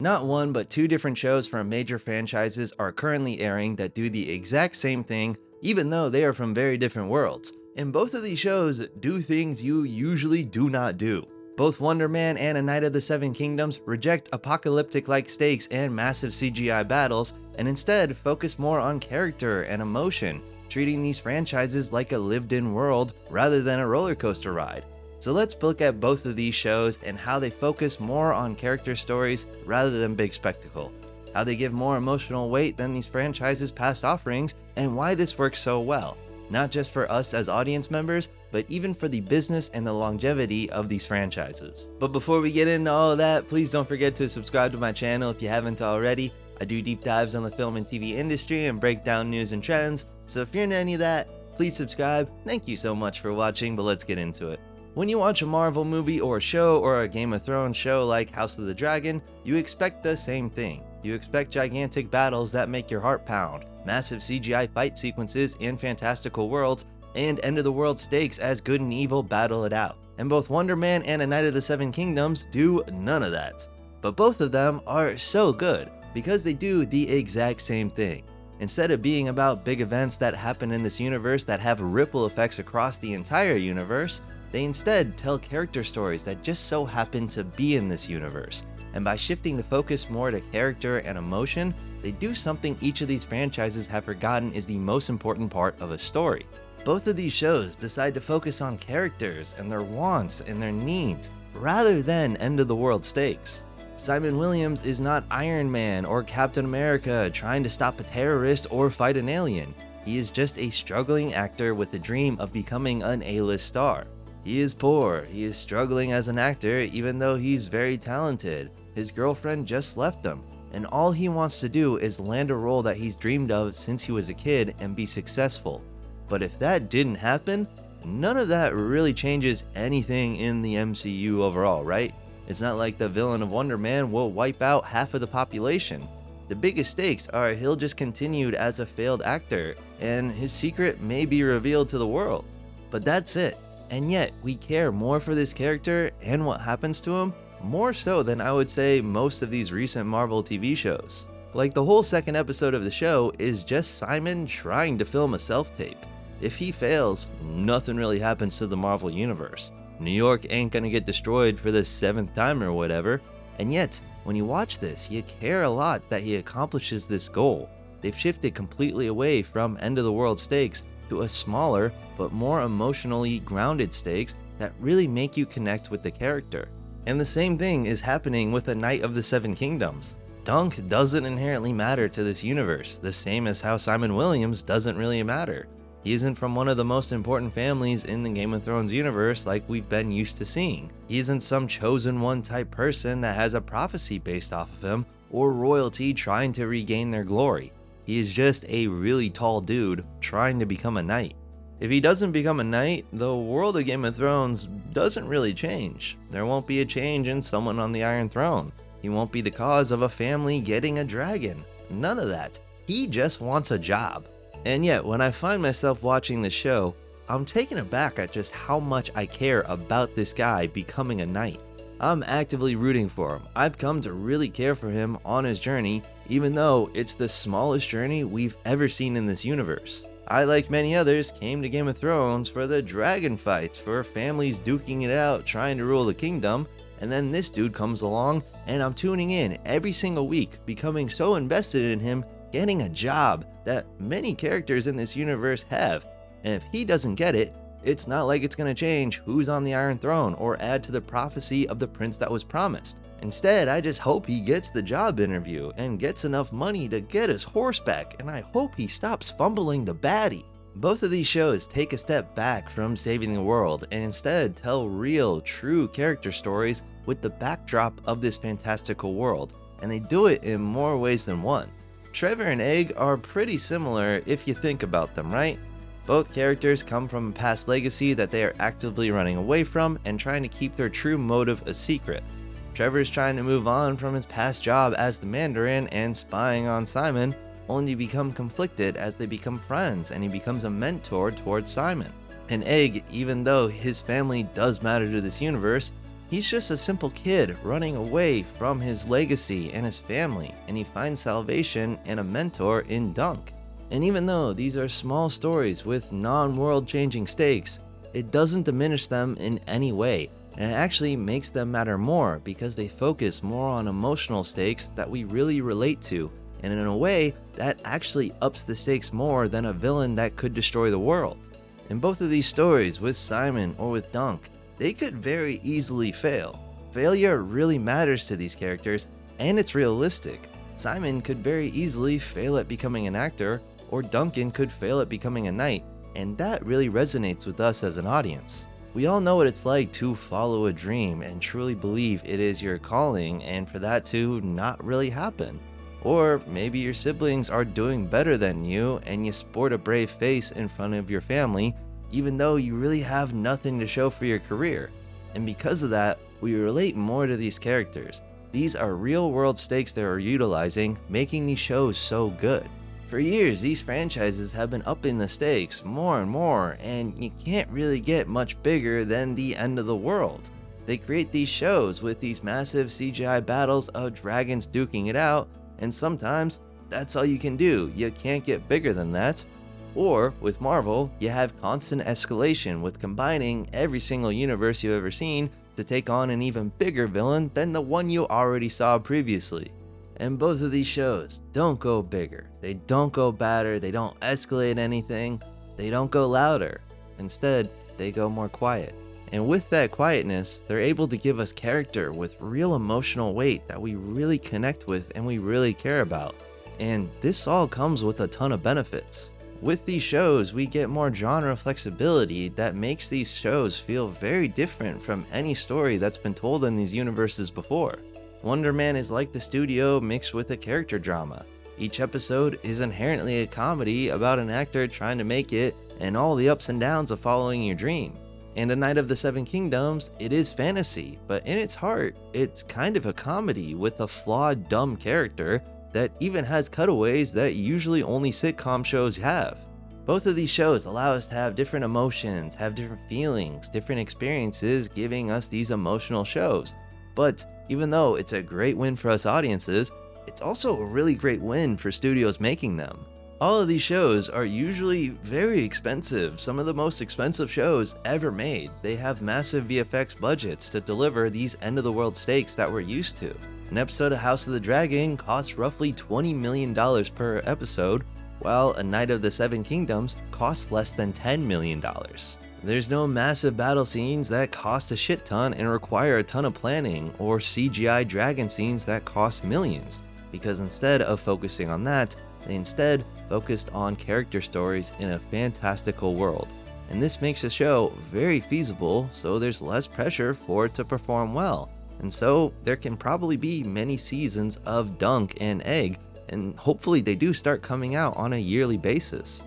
Not one, but two different shows from major franchises are currently airing that do the exact same thing, even though they are from very different worlds. And both of these shows do things you usually do not do. Both Wonder Man and A Knight of the Seven Kingdoms reject apocalyptic-like stakes and massive CGI battles, and instead focus more on character and emotion, treating these franchises like a lived-in world rather than a roller coaster ride. So let's look at both of these shows and how they focus more on character stories rather than big spectacle, how they give more emotional weight than these franchises' past offerings, and why this works so well, not just for us as audience members, but even for the business and the longevity of these franchises. But before we get into all of that, please don't forget to subscribe to my channel if you haven't already. I do deep dives on the film and TV industry and break down news and trends, so if you're into any of that, please subscribe. Thank you so much for watching, but let's get into it. When you watch a Marvel movie or show or a Game of Thrones show like House of the Dragon, you expect the same thing. You expect gigantic battles that make your heart pound, massive CGI fight sequences in fantastical worlds, and end-of-the-world stakes as good and evil battle it out. And both Wonder Man and A Knight of the Seven Kingdoms do none of that. But both of them are so good because they do the exact same thing. Instead of being about big events that happen in this universe that have ripple effects across the entire universe, they instead tell character stories that just so happen to be in this universe. And by shifting the focus more to character and emotion, they do something each of these franchises have forgotten is the most important part of a story. Both of these shows decide to focus on characters and their wants and their needs, rather than end-of-the-world stakes. Simon Williams is not Iron Man or Captain America trying to stop a terrorist or fight an alien. He is just a struggling actor with the dream of becoming an A-list star. He is poor, he is struggling as an actor even though he's very talented. His girlfriend just left him, and all he wants to do is land a role that he's dreamed of since he was a kid and be successful. But if that didn't happen, none of that really changes anything in the MCU overall, right? It's not like the villain of Wonder Man will wipe out half of the population. The biggest stakes are he'll just continue as a failed actor, and his secret may be revealed to the world. But that's it. And yet, we care more for this character and what happens to him, more so than I would say most of these recent Marvel TV shows. Like the whole second episode of the show is just Simon trying to film a self-tape. If he fails, nothing really happens to the Marvel universe. New York ain't gonna get destroyed for the 7th time or whatever, and yet, when you watch this, you care a lot that he accomplishes this goal. They've shifted completely away from end-of-the-world stakes to a smaller but more emotionally grounded stakes that really make you connect with the character. And the same thing is happening with A Knight of the Seven Kingdoms. Dunk doesn't inherently matter to this universe, the same as how Simon Williams doesn't really matter. He isn't from one of the most important families in the Game of Thrones universe like we've been used to seeing. He isn't some chosen one type person that has a prophecy based off of him, or royalty trying to regain their glory. He is just a really tall dude trying to become a knight. If he doesn't become a knight, the world of Game of Thrones doesn't really change. There won't be a change in someone on the Iron Throne. He won't be the cause of a family getting a dragon. None of that. He just wants a job. And yet, when I find myself watching the show, I'm taken aback at just how much I care about this guy becoming a knight. I'm actively rooting for him. I've come to really care for him on his journey, even though it's the smallest journey we've ever seen in this universe. I, like many others, came to Game of Thrones for the dragon fights, for families duking it out trying to rule the kingdom, and then this dude comes along and I'm tuning in every single week, becoming so invested in him getting a job that many characters in this universe have. And if he doesn't get it, it's not like it's going to change who's on the Iron Throne or add to the prophecy of the prince that was promised. Instead, I just hope he gets the job interview and gets enough money to get his horse back, and I hope he stops fumbling the baddie. Both of these shows take a step back from saving the world and instead tell real, true character stories with the backdrop of this fantastical world, and they do it in more ways than one. Trevor and Egg are pretty similar if you think about them, right? Both characters come from a past legacy that they are actively running away from and trying to keep their true motive a secret. Trevor's trying to move on from his past job as the Mandarin and spying on Simon, only to become conflicted as they become friends and he becomes a mentor towards Simon. And Egg, even though his family does matter to this universe, He's just a simple kid running away from his legacy and his family, and he finds salvation and a mentor in Dunk. And even though these are small stories with non-world changing stakes, it doesn't diminish them in any way, and it actually makes them matter more because they focus more on emotional stakes that we really relate to, and in a way that actually ups the stakes more than a villain that could destroy the world. In both of these stories, with Simon or with Dunk, they could very easily fail. Failure really matters to these characters, and it's realistic. Simon could very easily fail at becoming an actor, or Duncan could fail at becoming a knight, and that really resonates with us as an audience. We all know what it's like to follow a dream and truly believe it is your calling, and for that to not really happen. Or maybe your siblings are doing better than you and you sport a brave face in front of your family, even though you really have nothing to show for your career. And because of that, we relate more to these characters. These are real world stakes they are utilizing, making these shows so good. For years, these franchises have been upping the stakes more and more, and you can't really get much bigger than the end of the world. They create these shows with these massive CGI battles of dragons duking it out, and sometimes that's all you can do. You can't get bigger than that. Or, with Marvel, you have constant escalation with combining every single universe you've ever seen to take on an even bigger villain than the one you already saw previously. And both of these shows don't go bigger, they don't go badder, they don't escalate anything, they don't go louder. Instead, they go more quiet. And with that quietness, they're able to give us character with real emotional weight that we really connect with and we really care about. And this all comes with a ton of benefits. With these shows, we get more genre flexibility that makes these shows feel very different from any story that's been told in these universes before. Wonder Man is like the studio mixed with a character drama. Each episode is inherently a comedy about an actor trying to make it and all the ups and downs of following your dream. And A Knight of the Seven Kingdoms, it is fantasy, but in its heart, it's kind of a comedy with a flawed, dumb character that even has cutaways that usually only sitcom shows have. Both of these shows allow us to have different emotions, have different feelings, different experiences, giving us these emotional shows. But even though it's a great win for us audiences, it's also a really great win for studios making them. All of these shows are usually very expensive, some of the most expensive shows ever made. They have massive VFX budgets to deliver these end-of-the-world stakes that we're used to. An episode of House of the Dragon costs roughly $20 million per episode, while A Knight of the Seven Kingdoms costs less than $10 million. There's no massive battle scenes that cost a shit ton and require a ton of planning, or CGI dragon scenes that cost millions, because instead of focusing on that, they instead focused on character stories in a fantastical world. And this makes the show very feasible, so there's less pressure for it to perform well. And so there can probably be many seasons of Dunk and Egg, and hopefully they do start coming out on a yearly basis.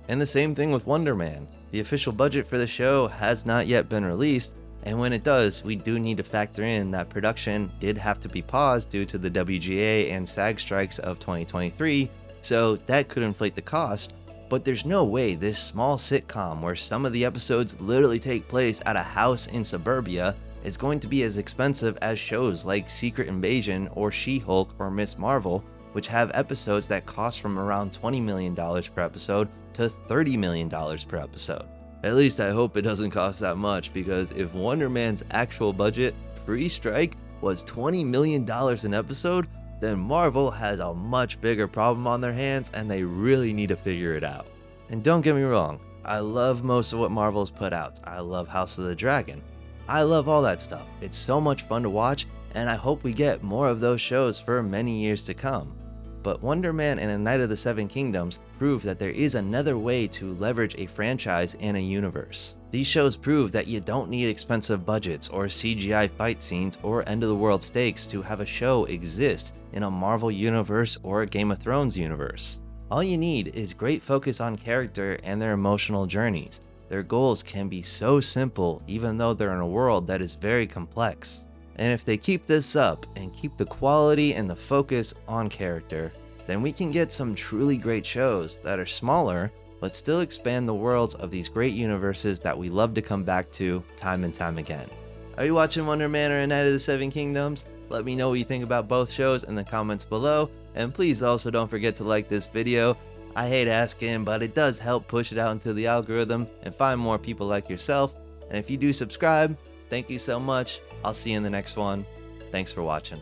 And the same thing with Wonder Man. The official budget for the show has not yet been released, and when it does, we do need to factor in that production did have to be paused due to the WGA and SAG strikes of 2023, so that could inflate the cost. But there's no way this small sitcom where some of the episodes literally take place at a house in suburbia is going to be as expensive as shows like Secret Invasion or She-Hulk or Ms. Marvel, which have episodes that cost from around $20 million per episode to $30 million per episode. At least I hope it doesn't cost that much, because if Wonder Man's actual budget pre-strike was $20 million an episode, then Marvel has a much bigger problem on their hands and they really need to figure it out. And don't get me wrong, I love most of what Marvel's put out. I love House of the Dragon. I love all that stuff. It's so much fun to watch, and I hope we get more of those shows for many years to come. But Wonder Man and A Knight of the Seven Kingdoms prove that there is another way to leverage a franchise and a universe. These shows prove that you don't need expensive budgets or CGI fight scenes or end-of-the-world stakes to have a show exist in a Marvel universe or a Game of Thrones universe. All you need is great focus on character and their emotional journeys. Their goals can be so simple even though they're in a world that is very complex. And if they keep this up and keep the quality and the focus on character, then we can get some truly great shows that are smaller but still expand the worlds of these great universes that we love to come back to time and time again. Are you watching Wonder Man or A Night of the Seven Kingdoms? Let me know what you think about both shows in the comments below, and please also don't forget to like this video. I hate asking, but it does help push it out into the algorithm and find more people like yourself. And if you do subscribe, thank you so much. I'll see you in the next one. Thanks for watching.